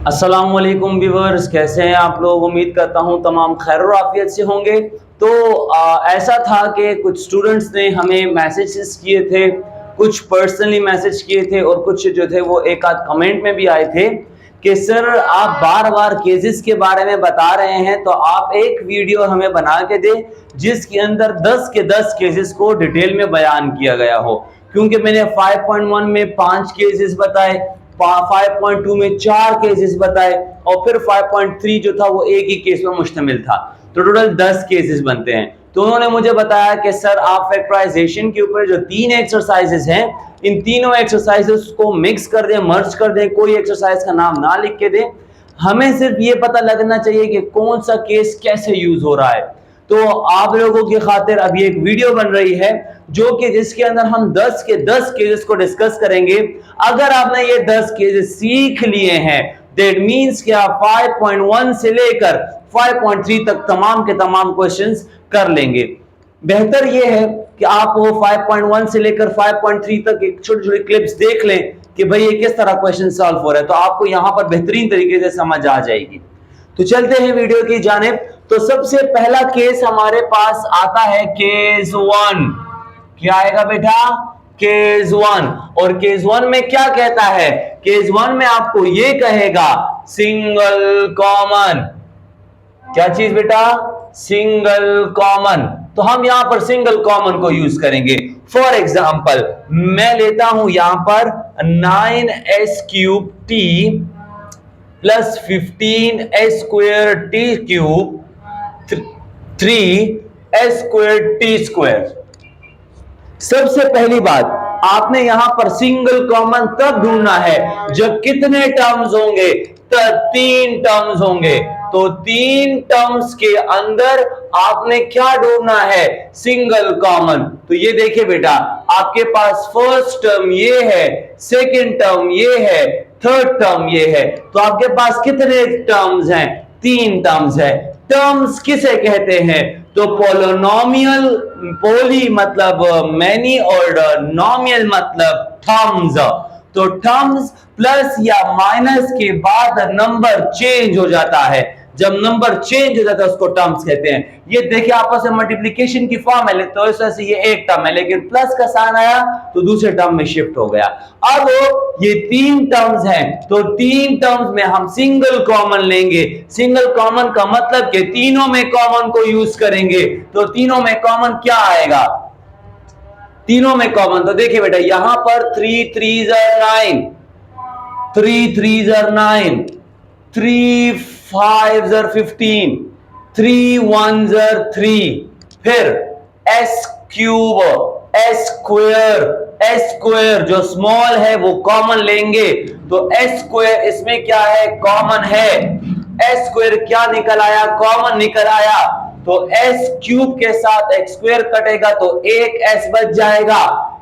अस्सलामुअलैकुम व्यूअर्स, कैसे हैं आप लोग। उम्मीद करता हूं तमाम खैर और आफियत से होंगे। तो ऐसा था कि कुछ स्टूडेंट्स ने हमें मैसेजेस किए थे, कुछ पर्सनली मैसेज किए थे और कुछ जो थे वो एक आध कमेंट में भी आए थे कि सर आप बार बार केसेस के बारे में बता रहे हैं, तो आप एक वीडियो हमें बना के दें जिसके अंदर 10 के 10 केसेस को डिटेल में बयान किया गया हो। क्योंकि मैंने 5.1 में 5 केसेस बताए, 5.2 में 4 केसेस बताए और फिर 5.3 जो था वो एक ही केस में मुश्तमिल था, तो टोटल 10 केसेस बनते हैं। तो उन्होंने मुझे बताया कि सर आप फैक्टराइजेशन के ऊपर जो 3 एक्सरसाइजेस हैं, इन तीनों एक्सरसाइजेस को मिक्स कर दें, मर्ज कर दें, कोई एक्सरसाइज का नाम ना लिख के दें, हमें सिर्फ ये पता लगना चाहिए कि कौन सा केस कैसे यूज हो रहा है। तो आप लोगों की खातिर अभी एक वीडियो बन रही है जो कि जिसके अंदर हम 10 के 10 केसेस को डिस्कस करेंगे। अगर आपने ये 10 केसेस सीख लिए हैं, दैट मींस कि आप 5.1 से लेकर 5.3 तक तमाम के तमाम क्वेश्चंस कर लेंगे। बेहतर ये है कि आप वो 5.1 से लेकर 5.3 तक एक छोटी छोटी क्लिप्स देख लें कि भाई ये किस तरह क्वेश्चन सॉल्व हो रहा है, तो आपको यहां पर बेहतरीन तरीके से समझ आ जाएगी। तो चलते हैं वीडियो की जानिब। तो सबसे पहला केस हमारे पास आता है केस 1। क्या आएगा बेटा? केस 1। और केस 1 में क्या कहता है? केस 1 में आपको ये कहेगा सिंगल कॉमन। क्या चीज बेटा? Single common. तो हम यहां पर सिंगल कॉमन को यूज करेंगे। फॉर एग्जाम्पल मैं लेता हूं यहां पर 9s³ plus 15s² t³ 3s²t²। सबसे पहली बात, आपने यहां पर सिंगल कॉमन तब ढूंढना है जब कितने टर्म्स होंगे? तो 3 टर्म्स होंगे। तो 3 टर्म्स के अंदर आपने क्या ढूंढना है? Single common. तो ये देखिए बेटा, आपके पास फर्स्ट टर्म ये है, सेकंड टर्म ये है, थर्ड टर्म ये है। तो आपके पास कितने टर्म्स हैं? 3 टर्म्स है। टर्म्स किसे कहते हैं? तो पोलिनोमियल, पोली मतलब मैनी और नॉमियल मतलब टर्म्स। तो टर्म्स प्लस या माइनस के बाद नंबर चेंज हो जाता है। जब नंबर चेंज हो जाता है उसको टर्म्स कहते हैं। ये देखिए आपस में मल्टीप्लिकेशन की फॉर्म है, तो इस वजह से ये एक टर्म है, लेकिन प्लस का साइन आया तो दूसरे टर्म में शिफ्ट हो गया। अब ये 3 टर्म्स हैं, तो 3 टर्म्स में हम सिंगल कॉमन लेंगे। सिंगल कॉमन का मतलब कि तीनों में कॉमन को यूज करेंगे। तो तीनों में कॉमन क्या आएगा? तीनों में कॉमन, तो देखिए बेटा यहां पर 3 3s are 9, 3 3s are 9, 3 5s are 15, 3 1s are 3, फिर s² जो स्मॉल है वो कॉमन लेंगे। तो s² इसमें क्या है? कॉमन है। s² क्या निकल आया? कॉमन निकल आया। तो s³ के साथ x² कटेगा तो एक s बच जाएगा।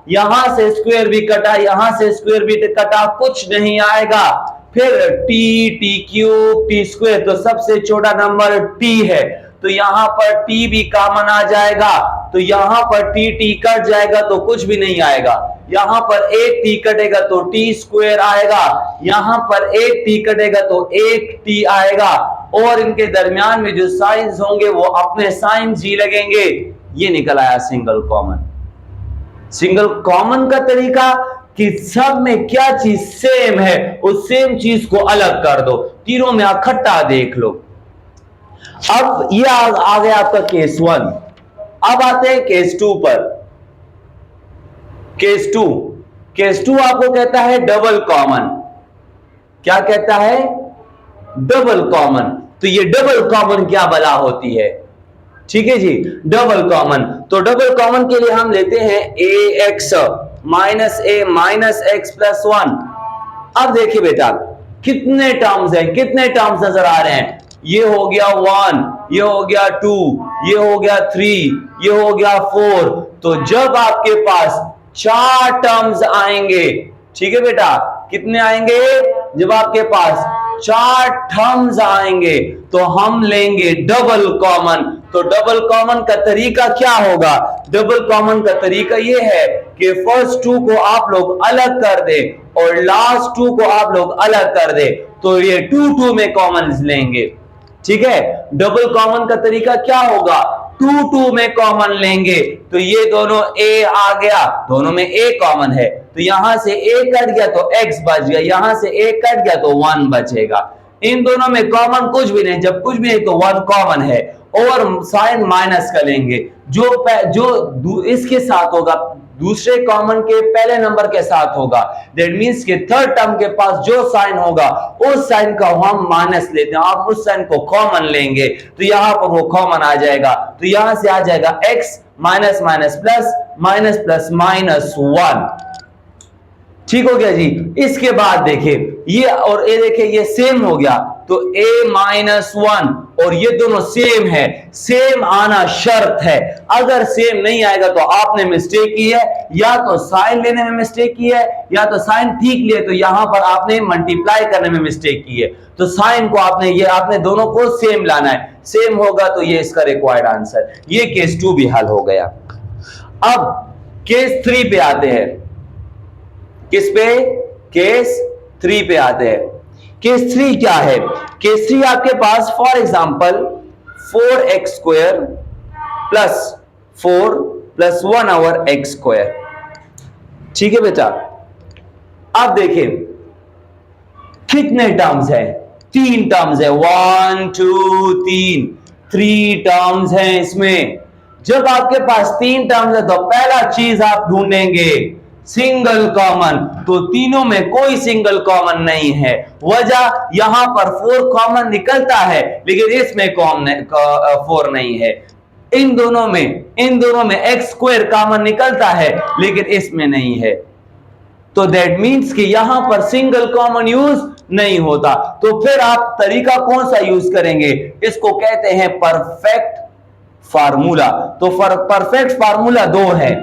यहां से स्क्वायर भी कटा, यहां से स्क्वायर भी कटा, कुछ नहीं आएगा। फिर t³ t², तो सबसे छोटा नंबर t है, तो यहां पर t भी कॉमन आ जाएगा। तो यहां पर t कट जाएगा तो कुछ भी नहीं आएगा। यहां पर एक t कटेगा तो t² आएगा, यहां पर एक t कटेगा तो एक t आएगा, और इनके दरमियान में जो साइंस होंगे वो अपने साइंस ही लगेंगे। ये निकल आया सिंगल कॉमन। सिंगल कॉमन का तरीका कि सब में क्या चीज सेम है, उस सेम चीज को अलग कर दो। तीनों में इकट्ठा देख लो। अब ये आ गया आपका केस 1। अब आते हैं केस 2 पर। केस 2 आपको कहता है डबल कॉमन। क्या कहता है? Double common. तो ये डबल कॉमन क्या भला होती है? ठीक है जी, डबल कॉमन। तो डबल कॉमन के लिए हम लेते हैं ax minus a minus x plus 1। अब देखिए बेटा कितने टर्म्स हैं, कितने टर्म्स नजर आ रहे हैं? ये हो गया 1, ये हो गया 2, ये हो गया 3, ये हो गया 4। तो जब आपके पास 4 टर्म्स आएंगे, ठीक है बेटा, कितने आएंगे? जब आपके पास 4 टर्म्स आएंगे तो हम लेंगे डबल कॉमन। तो डबल कॉमन का तरीका क्या होगा? डबल कॉमन का तरीका यह है कि फर्स्ट 2 को आप लोग अलग कर दे और लास्ट 2 को आप लोग अलग कर दे। तो ये 2 2 में कॉमन लेंगे। ठीक है, डबल कॉमन का तरीका क्या होगा, 2 2 में कॉमन लेंगे तो ये दोनों a आ गया, दोनों में a कॉमन है तो यहां से a कट गया तो x बच गया, यहां से a कट गया तो 1 बचेगा। इन दोनों में कॉमन कुछ भी नहीं, जब कुछ भी नहीं तो 1 कॉमन है और साइन माइनस का लेंगे, जो इसके साथ होगा दूसरे कॉमन के पहले नंबर के साथ होगा, दैट मींस कि थर्ड टर्म के पास जो साइन होगा उस साइन का हम माइनस लेते हैं, आप उस साइन को कॉमन लेंगे तो यहां पर वो कॉमन आ जाएगा, तो यहां से आ जाएगा x minus minus plus minus plus minus 1। ठीक हो गया जी। इसके बाद देखिए ये और ए, देखिए ये सेम हो गया तो a माइनस 1 और ये दोनों सेम है, सेम आना शर्त है, अगर सेम नहीं आएगा तो आपने मिस्टेक की है, या तो साइन लेने में मिस्टेक की है या तो साइन ठीक लिए तो यहां पर आपने मल्टीप्लाई करने में मिस्टेक की है, तो साइन को आपने दोनों को सेम लाना है, सेम होगा तो ये इसका रिक्वायर्ड आंसर। ये केस 2 भी हल हो गया। अब केस 3 पे आते हैं, किस पे, केस 3 पे आते हैं। केस 3 क्या है, केस 3 आपके पास for example 4x square plus 4 plus 1 over x square. ठीक है बेटा, अब देखिए कितने टर्म्स है, 3 टर्म्स है, 1 2 3 टर्म्स हैं इसमें। जब आपके पास 3 टर्म्स है तो पहला चीज आप ढूंढेंगे सिंगल कॉमन, तो तीनों में कोई सिंगल कॉमन नहीं है, वजह यहां पर 4 कॉमन निकलता है लेकिन इसमें 4 नहीं है। इन दोनों में x स्क्वायर कॉमन निकलता है लेकिन इसमें नहीं है, तो दैट मीन्स कि यहां पर सिंगल कॉमन यूज नहीं होता। तो फिर आप तरीका कौन सा यूज करेंगे, इसको कहते हैं परफेक्ट फार्मूला। तो परफेक्ट फार्मूला 2 है,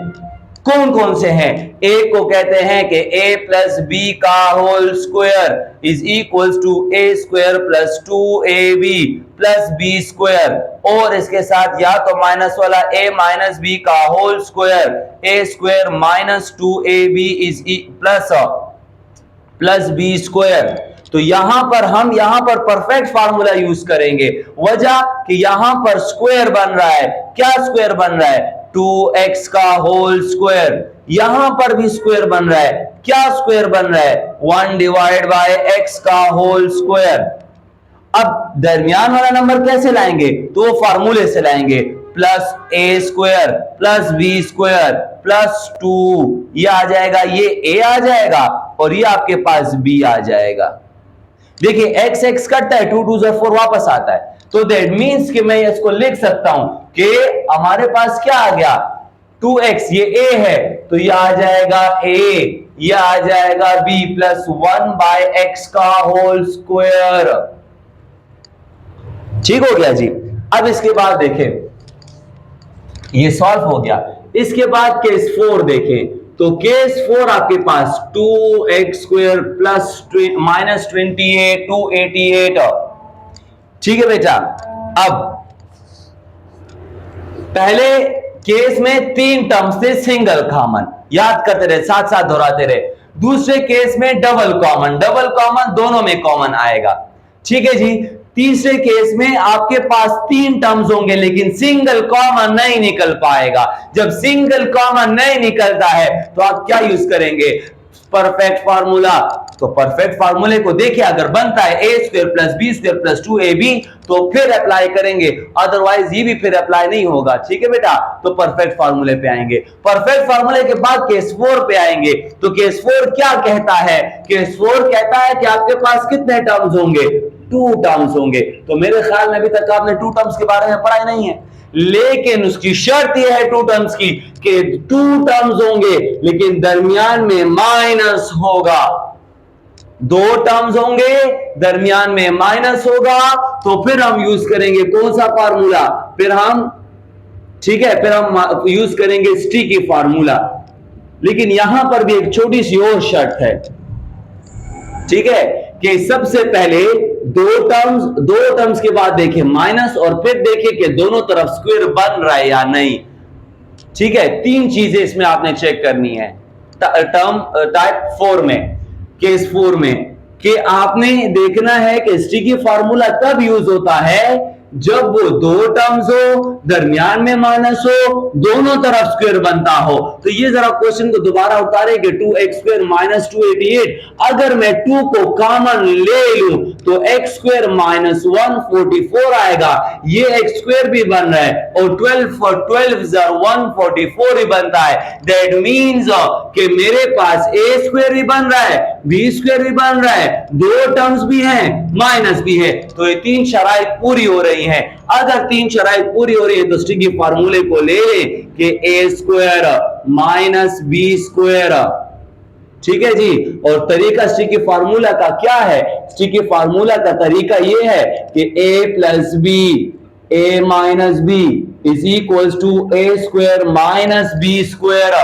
कौन कौन से हैं, एक को कहते हैं कि a प्लस बी का whole square is equals to a square plus 2ab plus b square, और इसके साथ या तो माइनस वाला a माइनस b का whole square a square minus 2ab is plus b square. तो यहां पर परफेक्ट फार्मूला यूज करेंगे, वजह कि यहां पर स्क्वायर बन रहा है, क्या स्क्वायर बन रहा है, 2x का होल स्क्वायर, यहां पर भी स्क्वायर बन रहा है, क्या स्क्वायर बन रहा है, 1 डिवाइड बाय x का होल स्क्वायर। अब दरमियान वाला नंबर कैसे लाएंगे, तो फार्मूले से लाएंगे, plus a square plus b square plus 2, ये आ जाएगा, ये a आ जाएगा और ये आपके पास b आ जाएगा। देखिए x x कटता है, 2 2 4 वापस आता है, तो दैट मीन्स कि मैं इसको लिख सकता हूं कि हमारे पास क्या आ गया, 2x, ये a है तो ये आ जाएगा a, ये आ जाएगा b प्लस 1 बाय x का होल स्क्वायर। ठीक हो गया जी। अब इसके बाद देखें, ये सॉल्व हो गया। इसके बाद केस 4 देखें, तो केस 4 आपके पास 2x स्क्वायर प्लस माइनस 28 288। ठीक है बेटा, अब पहले केस में 3 टर्म्स थे सिंगल कॉमन, याद करते रहे, साथ साथ दोहराते रहे। दूसरे केस में डबल कॉमन दोनों में कॉमन आएगा। ठीक है जी। तीसरे केस में आपके पास 3 टर्म्स होंगे लेकिन सिंगल कॉमन नहीं निकल पाएगा। जब सिंगल कॉमन नहीं निकलता है तो आप क्या यूज करेंगे, परफेक्ट फार्मूला। तो परफेक्ट फार्मूले को देखिए, अगर बनता है a square plus b square plus 2ab तो फिर अप्लाई करेंगे, अदरवाइज ये भी फिर अप्लाई नहीं होगा। ठीक है बेटा, तो परफेक्ट फार्मूले पे आएंगे। परफेक्ट फार्मूले के बाद केस 4 पे आएंगे। तो केस 4 क्या कहता है, केस 4 कहता है कि आपके पास कितने टर्म्स होंगे, 2 टर्म्स होंगे। तो मेरे ख्याल में अभी तक आपने 2 टर्म्स के बारे में पढ़ा नहीं है, लेकिन उसकी शर्त यह है 2 टर्म्स की कि 2 टर्म्स होंगे लेकिन दरमियान में माइनस होगा। 2 टर्म्स होंगे दरमियान में माइनस होगा, तो फिर हम यूज करेंगे कौन सा फार्मूला, फिर हम यूज करेंगे स्टिकी फार्मूला। लेकिन यहां पर भी एक छोटी सी और शर्त है, ठीक है, कि सबसे पहले 2 टर्म्स के बाद देखिए माइनस, और फिर देखिए कि दोनों तरफ स्क्वायर बन रहा है या नहीं। ठीक है, 3 चीजें इसमें आपने चेक करनी है। टर्म टाइप 4 में, केस 4 में कि आपने देखना है कि स्टिकी फार्मूला तब यूज होता है जब वो दो टर्म्स हो, दरमियान में माइनस हो, दोनों तरफ स्क्वायर बनता हो। तो ये जरा क्वेश्चन को दोबारा उतारे कि 2x स्क्वायर माइनस 288, अगर मैं 2 को कॉमन ले लूं तो x स्क्वायर माइनस 144 आएगा। ये x स्क्वायर भी बन रहा है और 12 for 12 144 ही बनता है। दैट मीन्स कि मेरे पास a स्क्वायर भी बन रहा है, b स्क्वायर भी बन रहा है, दो टर्म्स भी हैं, माइनस भी है। तो ये तीन शराइत पूरी हो रही है। अगर तीन शराइत पूरी हो रही है तो स्टिकी फार्मूले को ले लें कि ए स्क्वायर माइनस बी स्क्वायर, ठीक है जी। और तरीका स्टिकी फार्मूला का क्या है? स्टिकी फार्मूला का तरीका यह है कि A plus B, A minus B is equal to A square minus B square.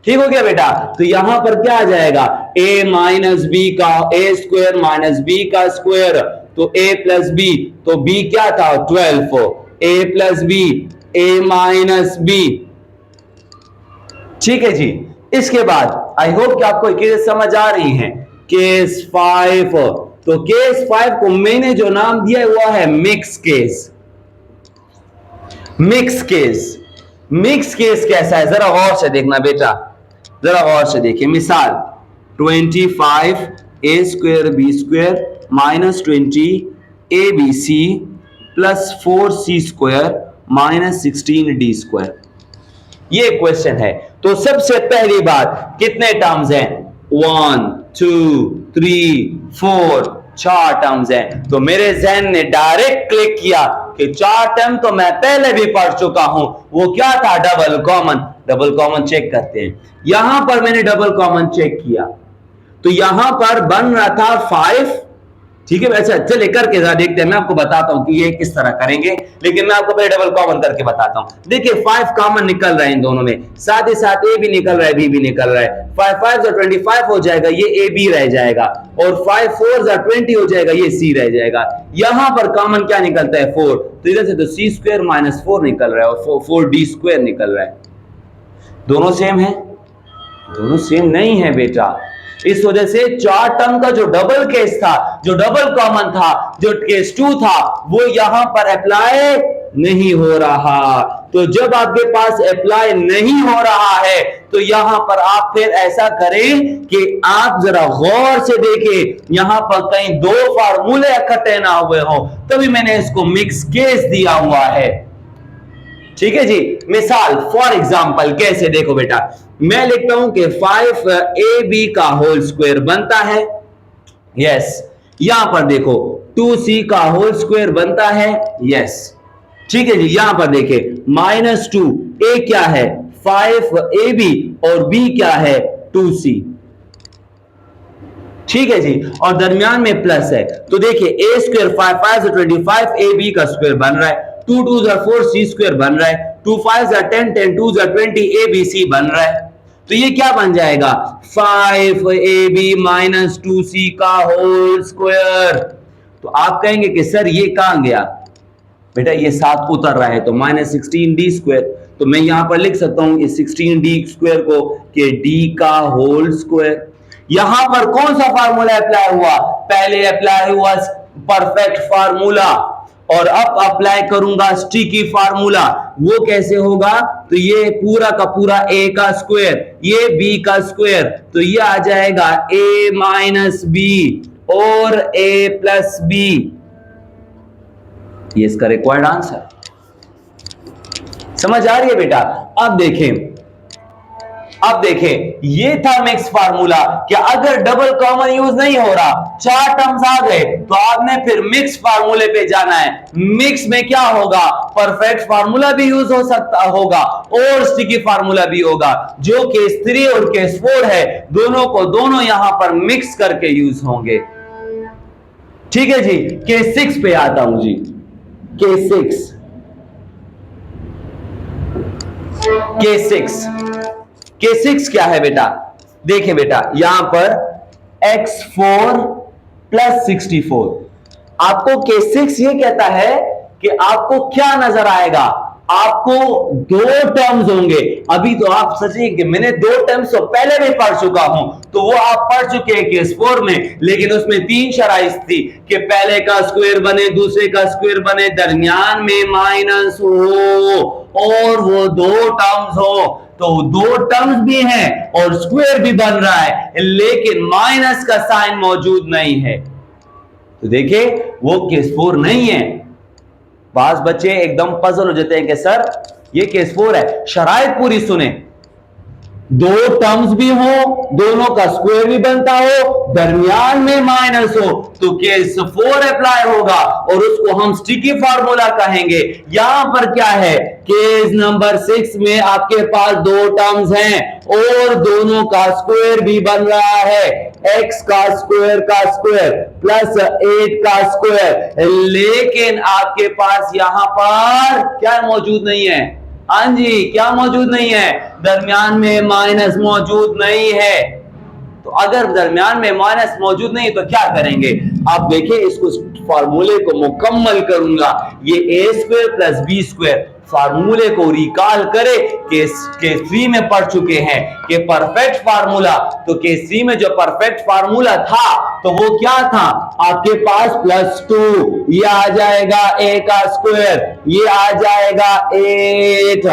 ठीक हो गया बेटा? तो यहां पर क्या आ जाएगा? a माइनस बी का ए स्क्वायर माइनस बी का स्क्वायर, तो a प्लस बी, तो b क्या था? 12, a plus B, a minus B. ठीक है जी। इसके बाद आई होप कि आपको केस समझ आ रही है। केस 5, तो केस 5 को मैंने जो नाम दिया हुआ है mix case. Mix case, mix case कैसा है जरा गौर से देखना बेटा, जरा गौर से देखिए। मिसाल 25 A square B square minus 20 A B C plus 4 c square minus 16 d square, ये क्वेश्चन है। तो सबसे पहली बात, कितने टर्म्स हैं? 1 2 3 4, 4 टर्म्स हैं। तो मेरे जहन ने डायरेक्ट क्लिक किया कि 4 टर्म तो मैं पहले भी पढ़ चुका हूं। वो क्या था? Double common. Double common check करते हैं। यहां पर मैंने डबल कॉमन चेक किया तो यहां पर बन रहा था 5। ठीक है, अच्छा चलिए करके जरा देखते हैं। मैं आपको बताता हूं कि ये किस तरह करेंगे, लेकिन मैं आपको पहले डबल कॉमन करके बताता हूं। देखिए 5 कॉमन निकल रहा है इन दोनों में, साथ ही साथ ए भी निकल रहा है, बी भी निकल रहा है। 5 5 25 हो जाएगा, ये ए बी रह जाएगा, और 5 4 20 हो जाएगा, ये सी रह जाएगा। यहां पर कॉमन क्या निकलता है? 4, तो इधर से तो सी स्क्वायर माइनस 4 निकल रहा है और 4d स्क्वायर निकल रहा है। दोनों सेम है? दोनों सेम नहीं है बेटा। इस वजह से 4 टर्म का जो डबल केस था, जो डबल कॉमन था, जो केस 2 था, वो यहां पर अप्लाई नहीं हो रहा। तो जब आपके पास अप्लाई नहीं हो रहा है तो यहां पर आप फिर ऐसा करें कि आप जरा गौर से देखें, यहां पर कहीं दो फार्मूले इकट्ठे ना हुए हो, तभी मैंने इसको मिक्स केस दिया हुआ है। ठीक है जी। मिसाल फॉर एग्जांपल कैसे, देखो बेटा, मैं लिखता हूं कि 5ab का होल स्क्वायर बनता है, यस। यहां पर देखो 2c का होल स्क्वायर बनता है, यस। ठीक है जी। यहां पर देखे -2, a क्या है? 5ab और b क्या है? 2c। ठीक है जी। और दरमियान में प्लस है, तो देखिए a स्क्वायर 5 5 25 ab का स्क्वायर बन रहा है, 2 2 4 c स्क्वायर बन रहा है, 2 5 10 10 2 20 abc बन रहा है। तो ये क्या बन जाएगा? 5ab माइनस 2c का होल स्क्वायर। तो आप कहेंगे कि सर ये कहां गया? बेटा ये 7 उतर रहा है तो माइनस 16d स्क्वायर। तो मैं यहां पर लिख सकता हूं इस 16d स्क्वायर को कि d का होल स्क्वायर। यहां पर कौन सा फार्मूला अप्लाई हुआ? पहले अप्लाई हुआ परफेक्ट फार्मूला, और अब अप्लाई करूंगा स्टिकी फार्मूला। वो कैसे होगा? तो ये पूरा का पूरा a का स्क्वायर, ये b का स्क्वायर, तो ये आ जाएगा a माइनस बी और a प्लस बी। ये इसका रिक्वायर्ड आंसर। समझ आ रही है बेटा? अब देखें, अब देखें, ये था मिक्स फार्मूला कि अगर डबल कॉमन यूज नहीं हो रहा, 4 टर्म्स आ गए, तो आपने फिर मिक्स फार्मूले पे जाना है। मिक्स में क्या होगा? परफेक्ट फार्मूला भी यूज हो सकता होगा और स्टिकी फार्मूला भी होगा। जो केस 3 और केस 4 है, दोनों को दोनों यहां पर मिक्स करके यूज होंगे। ठीक है जी। केस 6 पे आता हूं जी। केस 6, केस 6, केस 6 क्या है बेटा? देखिए बेटा, यहां पर x4 प्लस 64। आपको केस 6 ये कहता है कि आपको क्या नजर आएगा? आपको दो टर्म्स होंगे। अभी तो आप सोचिए कि मैंने दो टर्म्स तो पहले भी पढ़ चुका हूं, तो वो आप पढ़ चुके हैं केस 4 में, लेकिन उसमें 3 शराइत थी कि पहले का स्क्वायर बने, दूसरे का स्क्वायर बने, दरमियान में माइनस हो और वो दो टर्म्स हो। तो दो टर्म्स भी हैं और स्क्वायर भी बन रहा है, लेकिन माइनस का साइन मौजूद नहीं है। तो देखिए वो केस 4 नहीं है। बास बच्चे एकदम पजल हो जाते हैं कि सर ये केस 4 है। शराइत पूरी सुने, दो टर्म्स भी हो, दोनों का स्क्वायर भी बनता हो, दरमियान में माइनस हो, तो केस 4 अप्लाई होगा और उसको हम स्टिकी फार्मूला कहेंगे। यहां पर क्या है, केस नंबर 6 में आपके पास दो टर्म्स हैं और दोनों का स्क्वायर भी बन रहा है, x का स्क्वायर प्लस 8 का स्क्वायर, लेकिन आपके पास यहां पर क्या मौजूद नहीं है? हाँ जी, क्या मौजूद नहीं है? दरमियान में माइनस मौजूद नहीं है। तो अगर दरमियान में माइनस मौजूद नहीं तो क्या करेंगे? आप देखिए, इसको फार्मूले को मुकम्मल करूंगा। ये a square plus b square फार्मूले को रिकॉल करे, केस 3 में पढ़ चुके हैं कि परफेक्ट फार्मूला। तो केस 3 में जो परफेक्ट फार्मूला था तो वो क्या था? आपके पास +2, ये आ जाएगा a का स्क्वायर, ये आ जाएगा 8।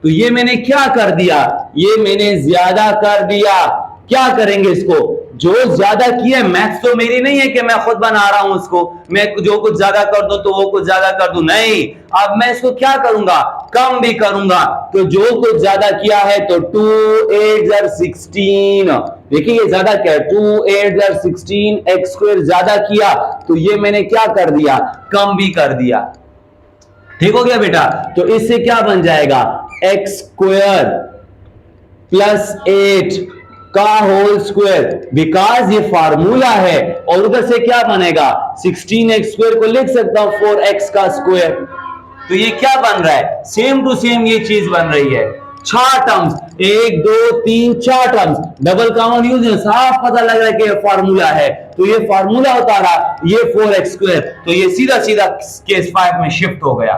तो ये मैंने क्या कर दिया? ये मैंने ज्यादा कर दिया। क्या करेंगे इसको? जो ज्यादा किया, मैथ्स तो मेरी नहीं है कि मैं खुद बना रहा हूं उसको, मैं जो कुछ ज्यादा कर दूं तो वो कुछ ज्यादा कर दूं, नहीं। अब मैं इसको क्या करूंगा? कम भी करूंगा। तो जो कुछ ज्यादा किया है तो 2 8 16, देखिए ये ज्यादा क्या है, 2 8 16, x स्क्वायर ज्यादा किया तो ये मैंने क्या कर दिया? कम भी कर दिया। ठीक हो गया बेटा? तो इससे क्या बन जाएगा? x स्क्वायर प्लस 8 का होल स्क्वायर, बिकॉज ये फार्मूला है। और उधर से क्या बनेगा? 16x स्क्वायर को लिख सकता हूं 4x का स्क्वायर। तो ये क्या बन रहा है? सेम टू सेम ये चीज बन रही है। 4 terms, 1 2 3 4 terms, double common use है, साफ पता लग रहा है कि फार्मूला है। तो ये फार्मूला उतारा, ये 4x स्क्वायर, तो ये सीधा सीधा केस 5 में शिफ्ट हो गया।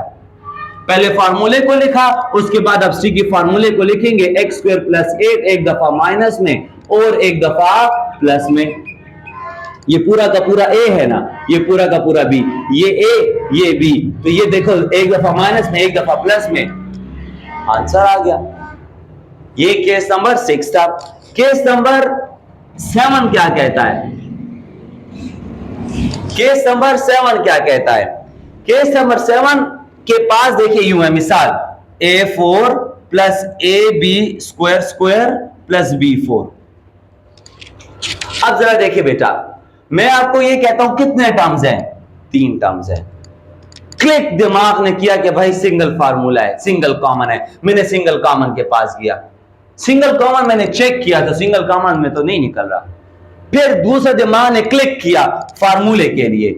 पहले फार्मूले को लिखा, उसके बाद अब सी की फार्मूले को लिखेंगे, x स्क्वायर प्लस 8 एक दफा माइनस में और एक दफा प्लस में। ये पूरा का पूरा a है ना, ये पूरा का पूरा b, ये a ये b, तो ये देखो एक दफा माइनस में एक दफा प्लस में, आंसर आ गया। ये केस नंबर 6 था। केस नंबर 7 क्या कहता है? केस नंबर 7 क्या कहता है? केस नंबर 7 के पास देखिए यूं है, मिसाल a4 plus ab square square plus b4। अब जरा देखिए बेटा, मैं आपको ये कहता हूं कितने टर्म्स हैं? 3 टर्म्स हैं। क्लिक दिमाग ने किया कि भाई सिंगल फार्मूला है, सिंगल कॉमन है। मैंने सिंगल कॉमन के पास गया, सिंगल कॉमन मैंने चेक किया तो सिंगल कॉमन में तो नहीं निकल रहा। फिर दूसरा दिमाग ने क्लिक किया फार्मूले के लिए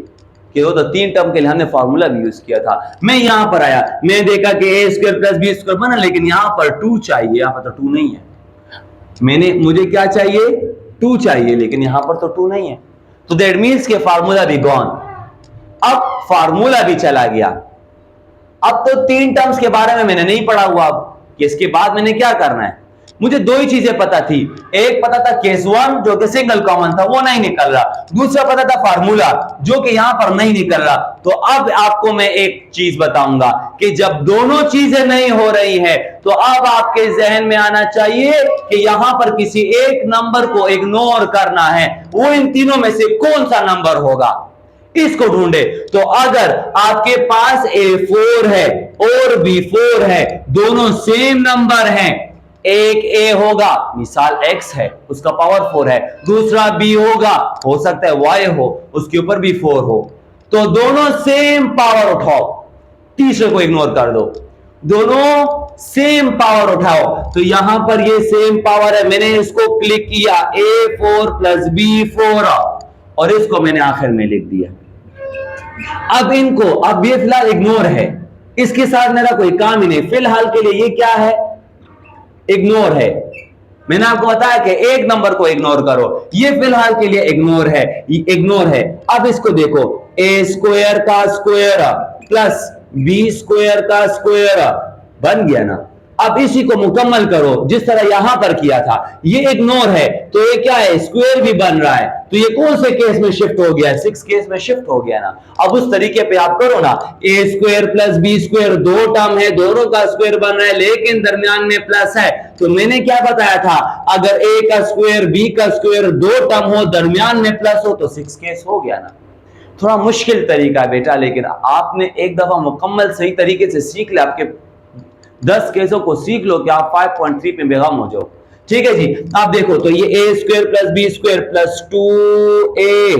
कि वो तो 3 टर्म के लिए हमने फार्मूला भी यूज किया था। मैं यहां पर आया, मैंने देखा कि a square plus b square बना, लेकिन यहां पर 2 चाहिए, यहां पर तो 2 नहीं है। मुझे क्या चाहिए? 2 चाहिए, लेकिन यहां पर तो 2 नहीं है। तो दैट मींस के फार्मूला भी गॉन। अब फार्मूला भी चला गया। अब तो 3 टर्म्स के बारे में मैंने नहीं पढ़ा हुआ। अब इसके बाद मैंने क्या करना है? मुझे 2 ही चीजें पता थी। एक पता था केस 1 जो कि सिंगल कॉमन था, वो नहीं निकल रहा। दूसरा पता था फार्मूला जो कि यहां पर नहीं निकल रहा। तो अब आपको मैं एक चीज बताऊंगा कि जब दोनों चीजें नहीं हो रही है तो अब आपके जहन में आना चाहिए कि यहां पर किसी एक नंबर को इग्नोर करना है। वो इन तीनों में से कौन सा नंबर होगा, इसको ढूंढे। तो अगर आपके पास a4 है और b4 है, दोनों सेम नंबर हैं, एक a होगा, मिसाल x है, उसका पावर 4 है, दूसरा b होगा, हो सकता है y हो, उसके ऊपर भी 4 हो, तो दोनों सेम पावर उठाओ, तीसरे को इग्नोर कर दो, दोनों सेम पावर उठाओ। तो यहां पर ये सेम पावर है, मैंने इसको क्लिक किया, a4 प्लस b4 और इसको मैंने आखिर में लिख दिया। अब ये फिलहाल इग्नोर है, इसके साथ मेरा कोई काम ही नहीं, फिलहाल के लिए ये क्या है? इग्नोर है। मैंने आपको बताया कि एक नंबर को इग्नोर करो, ये फिलहाल के लिए इग्नोर है। अब इसको देखो, a स्क्वायर का स्क्वायर प्लस b स्क्वायर का स्क्वायर बन गया ना। अब इसी को मुकम्मल करो जिस तरह यहां पर किया था। ये इग्नोर है तो ये क्या है, स्क्वायर भी बन रहा है, तो ये कौन से केस में शिफ्ट हो गया, 6 केस में शिफ्ट हो गया ना। अब उस तरीके पे आप करो ना, ए स्क्वायर प्लस बी स्क्वायर, दो टर्म है, दोनों का स्क्वायर बन रहा है लेकिन दरमियान में प्लस है, तो मैंने क्या बताया था, अगर ए का स्क्वायर बी का स्क्वायर दो टर्म हो, दरमियान में प्लस हो, तो 6 केस हो गया ना। थोड़ा मुश्किल तरीका है बेटा, लेकिन आपने एक दफा मुकम्मल सही तरीके से सीख लिया, आपके 10 केसों को सीख लो कि आप 5.3 पे बेगम हो जाओ। ठीक है जी। आप देखो तो ये A square plus B square plus 2a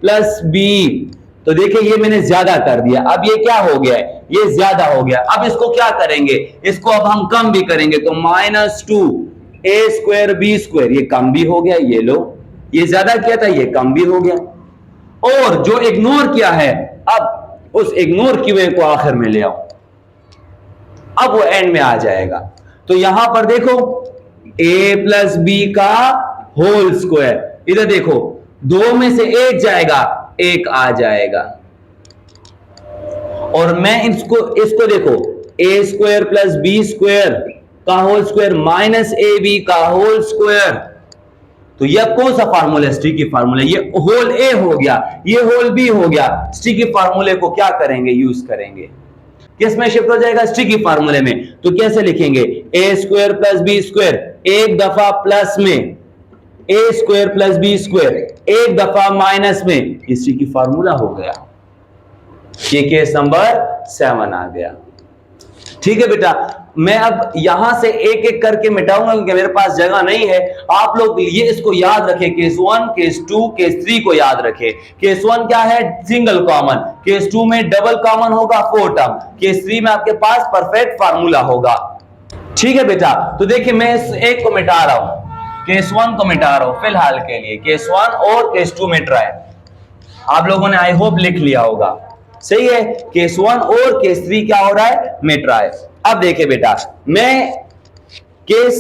plus B, तो देखिए ये मैंने ज्यादा कर दिया, अब ये क्या हो गया है, ये ज्यादा हो गया। अब इसको क्या करेंगे, इसको अब हम कम भी करेंगे, तो -2a स्क्वायर बी स्क्वायर, ये कम भी हो गया, ये लो, ये ज्यादा किया था, ये कम भी हो गया। और जो इग्नोर किया है, अब उस इग्नोर किए को आखिर में ले आओ, अब वो एंड में आ जाएगा। तो यहां पर देखो a प्लस बी का होल स्क्वायर, इधर देखो दो में से एक जाएगा, एक आ जाएगा, और मैं इसको देखो a square plus B square का whole square minus A B का होल स्क्वायर, तो ये कौन सा फार्मूला, स्टिकी फार्मूला, ये होल ए हो गया, ये होल बी हो गया, स्टिकी फार्मूले को क्या करेंगे, यूज करेंगे, किस में शिफ्ट हो जाएगा, स्टिकी फार्मूले में। तो कैसे लिखेंगे, ए स्क्वायर प्लस बी स्क्वायर, एक दफा प्लस में ए स्क्वायर प्लस बी स्क्वायर, एक दफा माइनस में, ये स्टिकी फार्मूला हो गया। ये केस नंबर 7 आ गया। ठीक है बेटा, मैं अब यहां से एक एक करके मिटाऊंगा क्योंकि मेरे पास जगह नहीं है। आप लोग ये इसको याद रखें, केस 1 केस 2 केस 3 को याद रखें। केस 1 क्या है, सिंगल कॉमन, केस 2 में डबल कॉमन होगा 4 टर्म, केस 3 में आपके पास परफेक्ट फार्मूला होगा। ठीक है बेटा, तो देखिए मैं इस एक को मिटा रहा हूं, केस 1 को मिटा रहा हूं फिलहाल के लिए, केस 1 और केस 2 मिट रहा है। आप लोगों ने आई होप लिख लिया होगा, सही है। केस 1 और केस 3 क्या हो रहा है, मिट रहा है। अब देखिए बेटा, मैं केस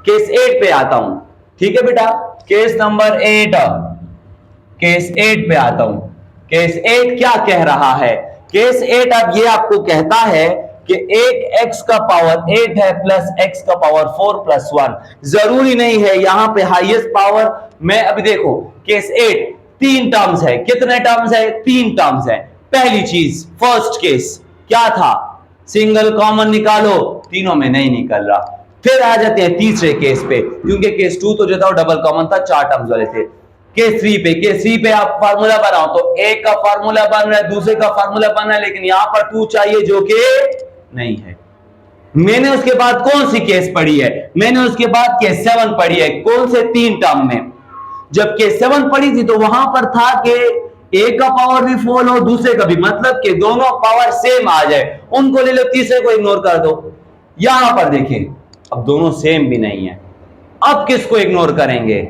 8 पे आता हूं। ठीक है बेटा, केस नंबर 8, केस 8 पे आता हूं। केस 8 क्या कह रहा है, केस 8 अब ये आपको कहता है कि एक x का पावर 8 है प्लस x का पावर 4 प्लस 1, जरूरी नहीं है यहां पे हाईएस्ट पावर। मैं अभी देखो केस 8 3 टर्म्स है, कितने टर्म्स है, 3 टर्म्स है। पहली चीज, फर्स्ट केस क्या था, सिंगल कॉमन निकालो, तीनों में नहीं निकल रहा। फिर आ जाते हैं तीसरे केस पे, क्योंकि केस 2 तो जो था डबल कॉमन था, 4 टर्म्स वाले थे। केस 3 पे आप फार्मूला बनाओ तो एक का फार्मूला बन रहा है, दूसरे का फार्मूला बन रहा है, लेकिन यहां पर 2 चाहिए जो कि नहीं है। मैंने उसके बाद कौन सी केस पढ़ी है, मैंने उसके बाद केस 7 पढ़ी है, कौन से 3 टर्म में। जब केस 7 पढ़ी थी तो वहां पर था कि एक का पावर भी 4 हो, दूसरे का भी, मतलब कि दोनों पावर सेम आ जाए, उनको ले लो, तीसरे को इग्नोर कर दो। यहां पर देखिए अब दोनों सेम भी नहीं है, अब किसको इग्नोर करेंगे,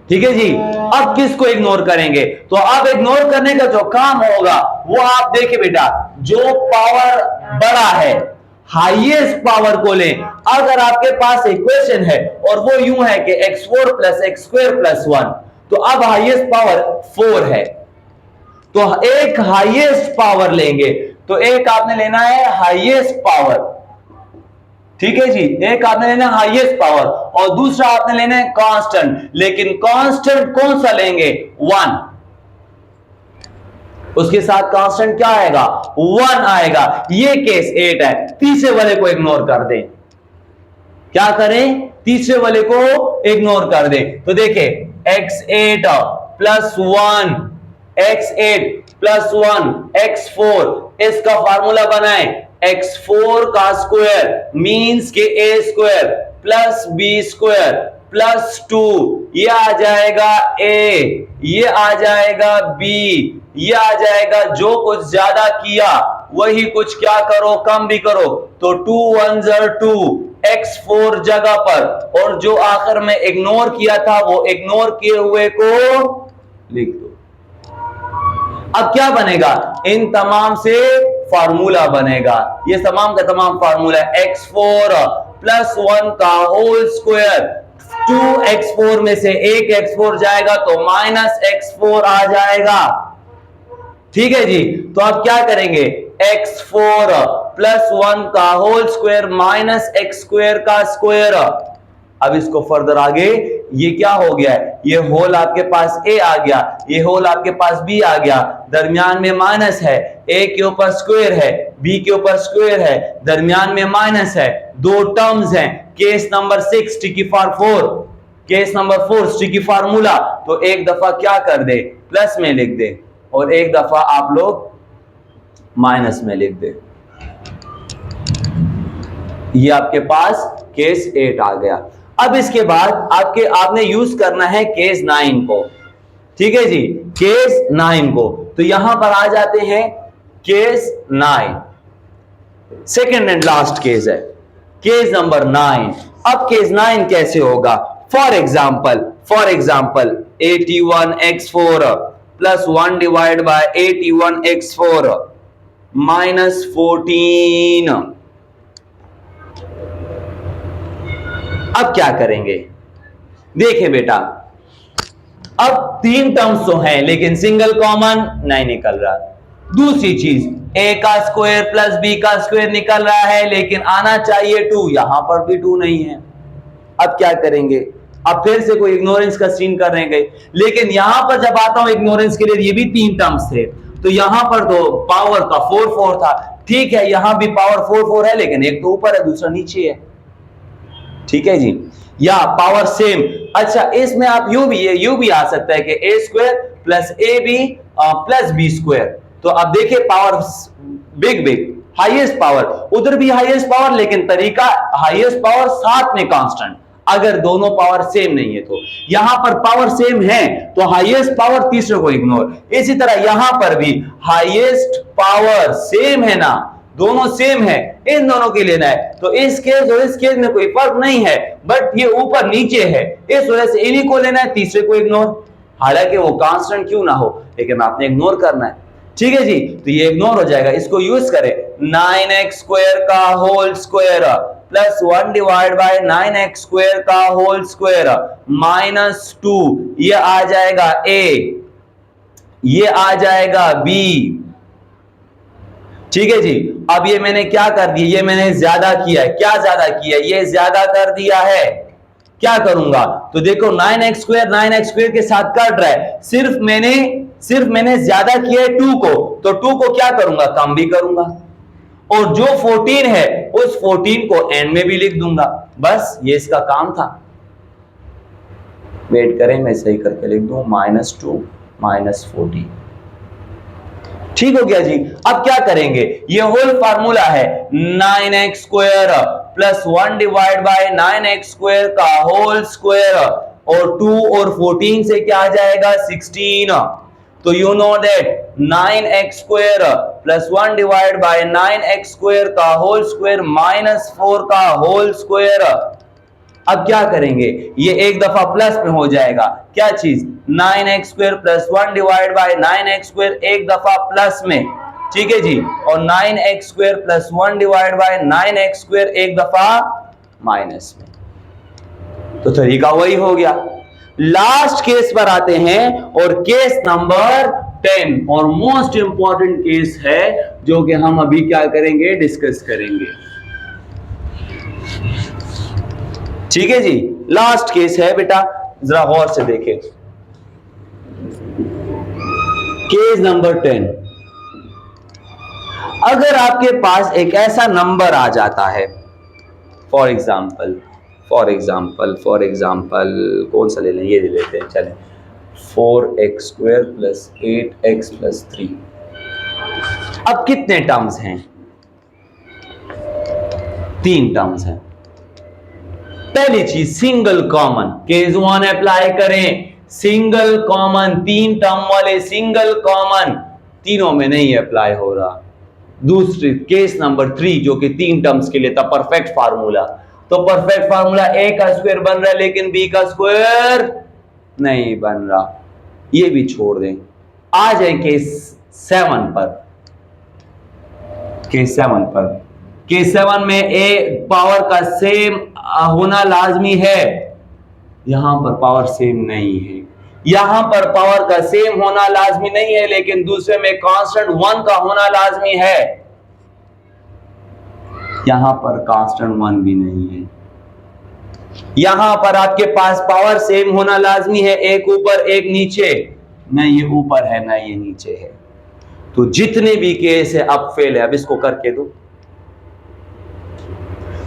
ठीक है जी, अब किसको इग्नोर करेंगे। तो अब इग्नोर करने का जो काम होगा वो आप देखिए बेटा, जो पावर बड़ा है हाईएस्ट पावर को लें। अगर आपके पास इक्वेशन है और वो यूं है कि x4 plus x square plus 1, तो अब हाईएस्ट पावर 4 है, तो एक हाईएस्ट पावर लेंगे, तो एक आपने लेना है हाईएस्ट पावर, ठीक है जी, एक आपने लेना है हाईएस्ट पावर और दूसरा आपने लेना है कांस्टेंट। लेकिन कांस्टेंट कौन सा लेंगे, 1, उसके साथ कांस्टेंट क्या आएगा, 1 आएगा। ये केस 8 है, तीसरे वाले को इग्नोर कर दें, क्या करें, तीसरे वाले को इग्नोर कर दें। तो देखिए x8 plus 1, x8 plus 1 x4, इसका फार्मूला बनाए, x4 का स्क्वायर मींस के a square plus b square plus 2, ये आ जाएगा a, ये आ जाएगा b, ये आ जाएगा, जो कुछ ज्यादा किया वही कुछ क्या करो, कम भी करो, तो 2 1 2, x4 जगह पर, और जो आखिर में इग्नोर किया था वो इग्नोर किए हुए को लिख दो। अब क्या बनेगा, इन तमाम से फार्मूला बनेगा, ये तमाम का तमाम फार्मूला x4 प्लस 1 का होल स्क्वायर, 2x4 में से एक x4 जाएगा तो माइनस x4 आ जाएगा, ठीक है जी। तो आप क्या करेंगे, x4 प्लस 1 का whole square minus x square का स्क्वायर। अब इसको फर्दर आगे ये क्या हो गया है, ये होल आपके पास a आ गया, ये होल आपके पास b आ गया, दरमियान में माइनस है, a के ऊपर स्क्वायर है, b के ऊपर स्क्वायर है, दरमियान में माइनस है, दो टर्म्स हैं। Case number 6 sticky for 4, case number 4 sticky formula, तो एक दफा क्या कर दे प्लस में लिख दे और एक दफा आप लोग माइनस में लिख दे। ये आपके पास केस 8 आ गया। अब इसके बाद आपने यूज करना है केस 9 को, ठीक है जी, केस 9 को। तो यहां पर आ जाते हैं case 9, second and last case है, केस नंबर 9। अब केस 9 कैसे होगा? For example 81x4 plus 1 divide bye 81x4 minus 14। अब क्या करेंगे? देखें बेटा, अब तीन टर्म्स तो हैं लेकिन सिंगल कॉमन नहीं निकल रहा। दूसरी चीज, a का स्क्वायर प्लस b का स्क्वायर निकल रहा है लेकिन आना चाहिए 2, यहां पर भी 2 नहीं है। अब क्या करेंगे? अब फिर से कोई इग्नोरेंस का सीन करेंगे, लेकिन यहां पर जब आता हूं इग्नोरेंस के लिए, ये भी तीन टर्म्स थे, तो यहां पर तो पावर का 4 था, ठीक है, यहां भी पावर 4 है लेकिन एक तो ऊपर है दूसरा नीचे है, ठीक है जी, या पावर सेम। अच्छा, इसमें आप यू भी आ सकता है कि a square plus A B plus B square. तो अब देखिए पावर बिग हाईएस्ट पावर, उधर भी हाईएस्ट पावर लेकिन तरीका हाईएस्ट पावर साथ में कांस्टेंट, अगर दोनों पावर सेम नहीं है तो। यहां पर पावर सेम है तो हाईएस्ट पावर तीसरे को इग्नोर। इसी तरह यहां पर भी हाईएस्ट पावर सेम है ना, दोनों सेम है, इन दोनों के लेना है। तो इस केस और इस केस में कोई फर्क नहीं है, बट ये ऊपर नीचे है, इस वजह से इन्हीं को लेना है, तीसरे को इग्नोर, हालांकि वो कांस्टेंट क्यों ना हो, लेकिन आपने इग्नोर करना है, ठीक है जी। तो ये इग्नोर हो जाएगा, इसको यूज करें 9x स्क्वायर का whole square plus 1 divide by 9x square का होल स्क्वायर माइनस 2, ये आ जाएगा a, ये आ जाएगा b, ठीक है जी। अब ये मैंने क्या कर दिया, ये मैंने ज्यादा किया है, क्या ज्यादा किया है, ये ज्यादा कर दिया है, क्या करूंगा? तो देखो 9x स्क्वायर के साथ कट रहा है, सिर्फ मैंने ज्यादा किया है 2 को, तो 2 को क्या करूंगा, कम भी करूंगा, और जो 14 है उस 14 को एंड में भी लिख दूंगा, बस ये इसका काम था। वेट करें, मैं सही करके लिख दूं, -2 -14, ठीक हो गया जी। अब क्या करेंगे, ये होल फार्मूला है 9x square plus 1 divide by 9x square का होल स्क्वायर, और 2 और 14 से क्या आ जाएगा 16। तो you know that 9x square plus 1 divide by 9x square का होल स्क्वायर माइनस 4 का होल स्क्वायर। अब क्या करेंगे, ये एक दफा प्लस में हो जाएगा, क्या चीज, 9x square plus 1 divide by 9x square एक दफा प्लस में, ठीक है जी, और 9x square plus 1 divide by 9x square एक दफा माइनस में। तो तरीका वही हो गया। लास्ट केस पर आते हैं, और केस नंबर 10 और मोस्ट इंपॉर्टेंट केस है जो कि हम अभी क्या करेंगे, डिस्कस करेंगे, ठीक है जी। लास्ट केस है बेटा, जरा गौर से देखें, केस नंबर 10। अगर आपके पास एक ऐसा नंबर आ जाता है, फॉर एग्जाम्पल कौन सा ले लें, ये ले लेते हैं, चलें, 4x square plus 8x plus 3। अब कितने टर्म्स हैं, 3 टर्म्स हैं। पहली चीज सिंगल कॉमन, केस 1 अप्लाई करें, सिंगल कॉमन, 3 टर्म वाले सिंगल कॉमन, तीनों में नहीं अप्लाई हो रहा। दूसरी केस नंबर 3 जो कि 3 टर्म्स के लिए था, परफेक्ट फार्मूला, तो परफेक्ट फार्मूला a का स्क्वायर बन रहा है लेकिन b का स्क्वायर नहीं बन रहा, ये भी छोड़ दें। आ जाए केस 7 पर, केस 7 में a पावर का सेम होना लाजमी है, यहां पर पावर सेम नहीं है, यहां पर पावर का सेम होना लाजमी नहीं है, लेकिन दूसरे में कांस्टेंट 1 का होना लाजमी है। यहां पर कांस्टेंट 1 भी नहीं है। यहां पर आपके पास पावर सेम होना लाजमी है, एक ऊपर एक नीचे, ना ये ऊपर है ना ये नीचे है। तो जितने भी केस है अब फेल है। अब इसको करके दो।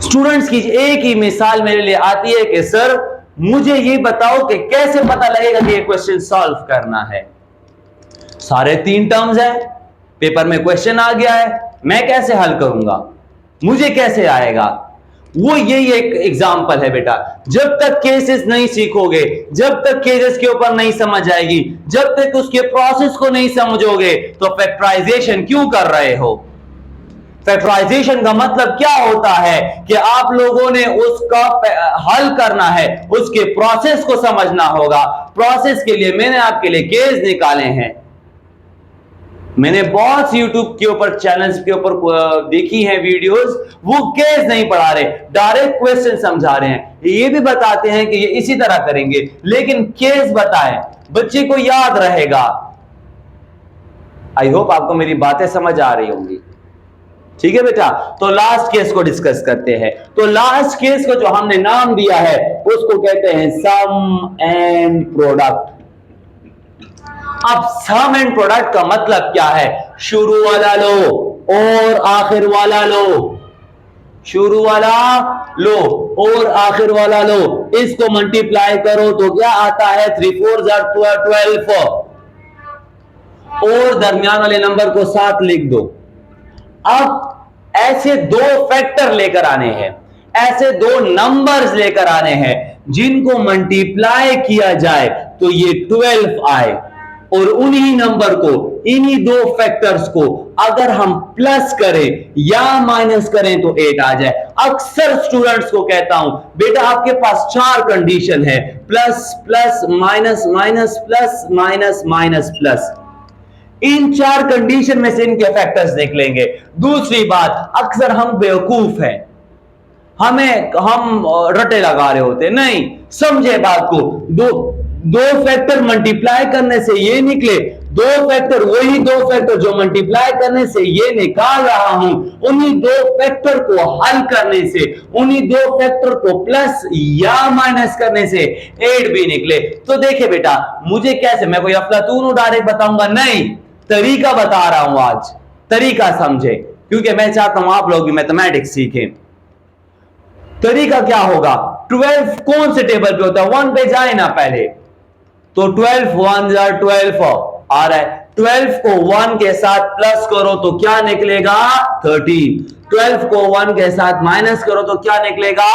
स्टूडेंट्स की एक ही मिसाल मेरे लिए आती है कि सर मुझे ये बताओ कि कैसे पता लगेगा कि ये क्वेश्चन सॉल्व करना है। सारे 3 टर्म्स है, पेपर में क्वेश्चन आ गया है, मैं कैसे हल करूंगा, मुझे कैसे आएगा? वो यही एक एग्जाम्पल है बेटा। जब तक केसेस नहीं सीखोगे, जब तक केसेस के ऊपर नहीं समझ आएगी, जब तक उसके प्रोसेस को नहीं समझोगे, तो फैक्टराइजेशन क्यों कर रहे हो? फैक्टराइजेशन का मतलब क्या होता है कि आप लोगों ने उसका हल करना है, उसके प्रोसेस को समझना होगा। प्रोसेस के लिए मैंने आपके लिए केस निकाले हैं। मैंने बहुत सी यूट्यूब के ऊपर चैनल्स के ऊपर देखी है वीडियोस, वो केस नहीं पढ़ा रहे, डायरेक्ट क्वेश्चन समझा रहे हैं। ये भी बताते हैं कि ये इसी तरह करेंगे, लेकिन केस बताएं, बच्चे को याद रहेगा। आई होप आपको मेरी बातें समझ आ रही होंगी। ठीक है बेटा, तो लास्ट केस को डिस्कस करते हैं। तो लास्ट केस को जो हमने नाम दिया है उसको कहते हैं सम एंड प्रोडक्ट। अब सम एंड प्रोडक्ट का मतलब क्या है? शुरू वाला लो और आखिर वाला लो, शुरू वाला लो और आखिर वाला लो, इसको मल्टीप्लाई करो तो क्या आता है? 3 4 12 और दरमियान वाले नंबर को 7 लिख दो। अब ऐसे 2 फैक्टर लेकर आने हैं, ऐसे 2 नंबर्स लेकर आने हैं जिनको मल्टीप्लाई किया जाए तो ये 12 आए, और उन्हीं नंबर को, इन्हीं 2 फैक्टर्स को अगर हम प्लस करें या माइनस करें तो 8 आ जाए। अक्सर स्टूडेंट्स को कहता हूं बेटा आपके पास 4 कंडीशन है, plus plus minus minus plus minus minus plus. इन 4 कंडीशन में से इनके फैक्टर्स निकलेंगे। दूसरी बात, अक्सर हम बेवकूफ हैं, हम रटे लगा रहे होते, नहीं समझे बात को। दो फैक्टर मल्टीप्लाई करने से ये निकले, 2 फैक्टर, वही 2 फैक्टर जो मल्टीप्लाई करने से ये निकाल रहा हूं, उन्हीं 2 फैक्टर को हल करने से, उन्हीं 2 फैक्टर को प्लस या माइनस करने से 8 भी निकले। तो देखिए बेटा, मुझे कैसे, मैं कोई अफलातून डायरेक्ट बताऊंगा नहीं, तरीका बता रहा हूं आज, तरीका समझे, क्योंकि मैं चाहता हूं आप लोग भी मैथमेटिक्स सीखें। तरीका क्या होगा? 12 कौन से टेबल पे होता है? 1 पे जाए ना पहले, तो 12 1 12 आ रहा है। 12 को 1 के साथ प्लस करो तो क्या निकलेगा? 13। 12 को 1 के साथ माइनस करो तो क्या निकलेगा?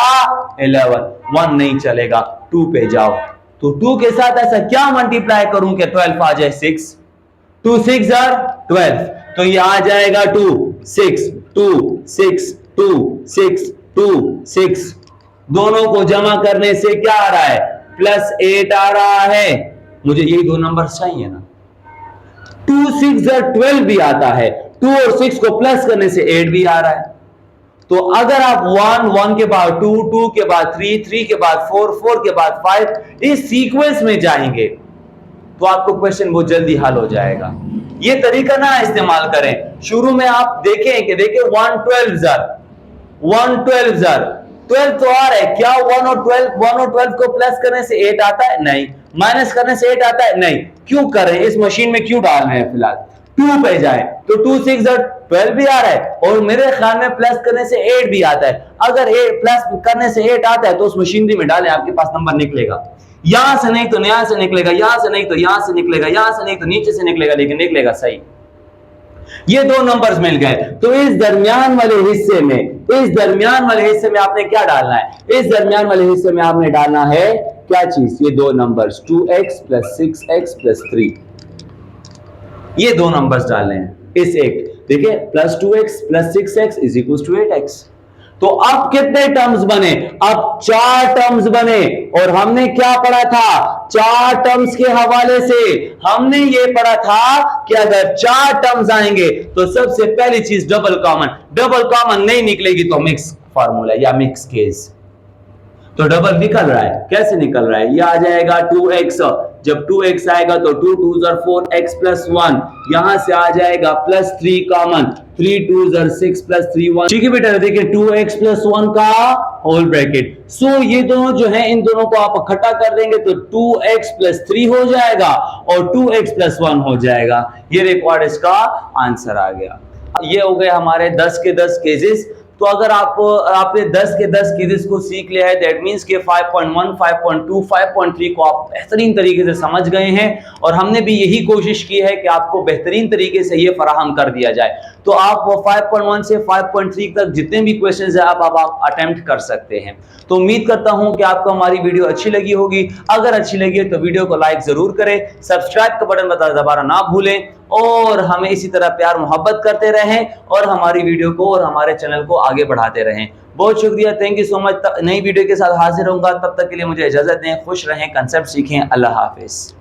11। 1 नहीं चलेगा, 2 पे जाओ। तो 2 के साथ ऐसा क्या मल्टीप्लाई करूं कि 12 आ जाए? 6। 2 6 12, तो ये आ जाएगा 2 6 2 6 2 6 2 6। दोनों को जमा करने से क्या आ रहा है? प्लस 8 आ रहा है। मुझे यही 2 नंबर चाहिए ना। 2 6 12 भी आता है, 2 और 6 को प्लस करने से 8 भी आ रहा है। तो अगर आप 1 1 के बाद 2 2 के बाद 3 3 के बाद 4 4 के बाद 5 इस सीक्वेंस में जाएंगे तो आपको क्वेश्चन बहुत जल्दी हल हो जाएगा। ये तरीका ना इस्तेमाल करें। शुरू में आप देखें कि 1 12 12 तो आ रहा है क्या? 1 और 12 को प्लस करने से 8 आता है? नहीं। माइनस करने से 8 आता है? नहीं। क्यों कर रहे हैं? इस मशीन में क्यों डाल रहे हैं? फिलहाल 2 पे जाए तो 2 6 12 भी आ रहा है, और मेरे ख्याल में प्लस करने से 8 भी आता है। अगर 8 प्लस करने से 8 आता है तो उस मशीनरी में डालें, आपके पास नंबर निकलेगा। यहां से नहीं तो यहां से निकलेगा, यहां से नहीं तो यहां से निकलेगा, यहां से नहीं तो नीचे से निकलेगा, लेकिन निकलेगा सही। ये 2 नंबर्स मिल गए। तो इस दरमियान वाले हिस्से में आपने क्या डालना है? इस दरमियान वाले हिस्से में आपने डालना है क्या चीज? ये 2 नंबर्स 2x + 6x + 3, ये 2 नंबर्स डालने हैं। इस एक देखिए, +2x + 6x = 8x। तो अब कितने टर्म्स बने? अब 4 टर्म्स बने। और हमने क्या पढ़ा था? 4 टर्म्स के हवाले से हमने ये पढ़ा था कि अगर 4 टर्म्स आएंगे तो सबसे पहली चीज डबल कॉमन नहीं निकलेगी तो मिक्स फार्मूला या मिक्स केस। तो डबल निकल रहा है। कैसे निकल रहा है? ये आ जाएगा 2x, जब 2x आएगा तो 2 2 4 x प्लस 1, यहां से आ जाएगा प्लस 3 कॉमन, 3 2 6 प्लस 3 1। ठीक है बेटा, देखिए 2x प्लस 1 का होल ब्रैकेट। सो ये दोनों जो है, इन दोनों को आप इकट्ठा कर देंगे तो 2x प्लस 3 हो जाएगा और 2x प्लस 1 हो जाएगा। ये रिकॉर्ड इसका आंसर आ गया। ये हो गए हमारे 10 के 10 केसेस। तो अगर आपने 10 के 10 केसेस को सीख लिया है, दैट मींस के 5.1, 5.2, 5.3 को आप बेहतरीन तरीके से समझ गए हैं और हमने भी यही कोशिश की है कि आपको बेहतरीन तरीके से ये फराहम कर दिया जाए। तो आप 5.1 से 5.3 तक जितने भी क्वेश्चंस हैं आप अटेम्प्ट कर सकते हैं। तो उम्मीद करता हूं कि आपको हमारी वीडियो अच्छी लगी होगी। अगर अच्छी लगी है तो वीडियो को लाइक जरूर करें, सब्सक्राइब का बटन दबाना ना भूलें और हमें इसी तरह प्यार मोहब्बत करते रहें और हमारी वीडियो को और हमारे चैनल को आगे बढ़ाते रहें। बहुत शुक्रिया, थैंक यू सो मच। नई वीडियो के साथ हाजिर होऊंगा, तब तक के लिए मुझे इजाजत दें। खुश रहें, कंसेप्ट सीखें। अल्लाह हाफिज।